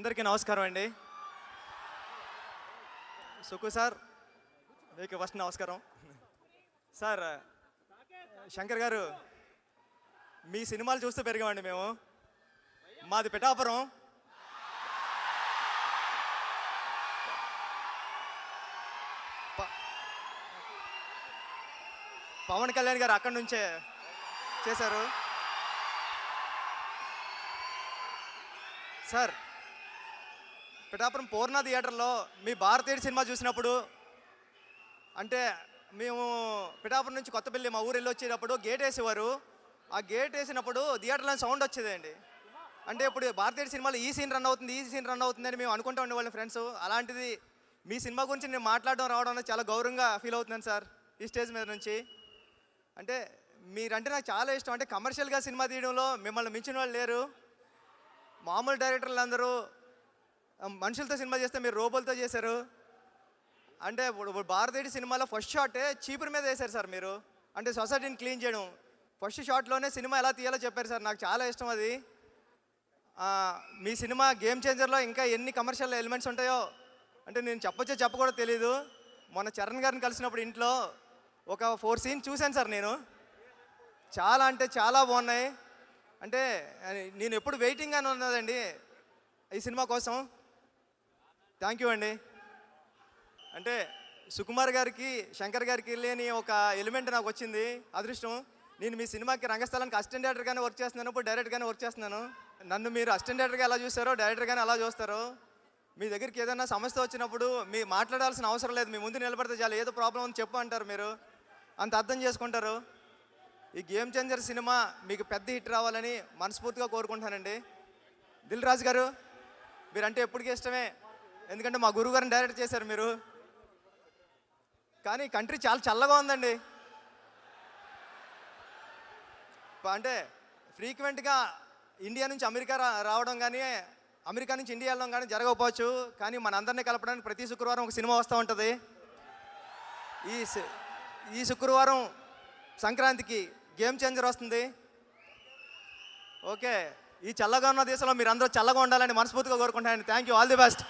అందరికీ నమస్కారం అండి. సుకు సార్ మీకు ఫస్ట్ నమస్కారం. సార్ శంకర్ గారు, మీ సినిమాలు చూస్తూ పెరిగామండి మేము. మాది పిఠాపురం. పవన్ కళ్యాణ్ గారు అక్కడి నుంచే చేశారు. సార్ పిఠాపురం పూర్ణ థియేటర్లో మీ భారతీయుడు సినిమా చూసినప్పుడు, అంటే మేము పిఠాపురం నుంచి కొత్తపల్లి మా ఊరు వెళ్ళి వచ్చేటప్పుడు గేట్ వేసేవారు. ఆ గేట్ వేసినప్పుడు థియేటర్లో సౌండ్ వచ్చేదండి. అంటే ఇప్పుడు భారతీయుడు సినిమాలో ఈ సీన్ రన్ అవుతుంది, ఈ సీన్ రన్ అవుతుంది అని మేము అనుకుంటూ ఉండేవాళ్ళం ఫ్రెండ్స్. అలాంటిది మీ సినిమా గురించి నేను మాట్లాడడం రావడం అనేది చాలా గౌరవంగా ఫీల్ అవుతున్నాను సార్ ఈ స్టేజ్ మీద నుంచి. అంటే మీరంటే నాకు చాలా ఇష్టం. అంటే కమర్షియల్గా సినిమా తీయడంలో మిమ్మల్ని మించిన వాళ్ళు లేరు. మామూలు డైరెక్టర్లు అందరూ మనుషులతో సినిమా చేస్తే మీరు రోబోలతో చేశారు. అంటే ఇప్పుడు భారతీయుడి సినిమాలో ఫస్ట్ షాటే చీపురు మీద వేశారు సార్ మీరు. అంటే సొసైటీని క్లీన్ చేయడం ఫస్ట్ షాట్లోనే సినిమా ఎలా తీయాలో చెప్పారు సార్. నాకు చాలా ఇష్టం అది. మీ సినిమా గేమ్ చేంజర్లో ఇంకా ఎన్ని కమర్షియల్ ఎలిమెంట్స్ ఉంటాయో అంటే నేను చెప్పొచ్చో చెప్పకూడదు తెలీదు. మొన్న చరణ్ గారిని కలిసినప్పుడు ఇంట్లో ఒక 4 సీన్ చూశాను సార్ నేను. చాలా అంటే చాలా బాగున్నాయి. అంటే నేను ఎప్పుడు వెయిటింగ్గానే ఉన్నదండి ఈ సినిమా కోసం. థ్యాంక్ యూ అండి. అంటే సుకుమార్ గారికి శంకర్ గారికి లేని ఒక ఎలిమెంట్ నాకు వచ్చింది, అదృష్టం. నేను మీ సినిమాకి రంగస్థలానికి అసిస్టెంట్ డైరెక్టర్గానే వర్క్ చేస్తున్నాను, ఇప్పుడు డైరెక్టర్గానే వర్క్ చేస్తున్నాను. నన్ను మీరు అసిస్టెంట్ డైరెక్టర్గా ఎలా చూస్తారో డైరెక్టర్గానే అలా చూస్తారు. మీ దగ్గరికి ఏదైనా సమస్య వచ్చినప్పుడు మీ మాట్లాడాల్సిన అవసరం లేదు, మీ ముందు నిలబడితే చాలు. ఏదో ప్రాబ్లం ఉంది చెప్పు అంటారు, మీరు అంత అర్థం చేసుకుంటారు. ఈ గేమ్ చేంజర్ సినిమా మీకు పెద్ద హిట్ రావాలని మనస్ఫూర్తిగా కోరుకుంటానండి. దిల్ రాజు గారు మీరంటే ఎప్పటికీ ఇష్టమే, ఎందుకంటే మా గురువు గారిని డైరెక్ట్ చేశారు మీరు. కానీ కంట్రీ చాలా చల్లగా ఉందండి. అంటే ఫ్రీక్వెంట్గా ఇండియా నుంచి అమెరికా రావడం కానీ అమెరికా నుంచి ఇండియా వెళ్ళడం కానీ జరగకపోవచ్చు, కానీ మన అందరినీ కలపడానికి ప్రతి శుక్రవారం ఒక సినిమా వస్తూ ఉంటుంది. ఈ శుక్రవారం సంక్రాంతికి గేమ్ చేంజర్ వస్తుంది. ఓకే, ఈ చల్లగా ఉన్న దేశంలో మీరు అందరూ చల్లగా ఉండాలని మనస్ఫూర్తిగా కోరుకుంటానండి. Thank you, all the best.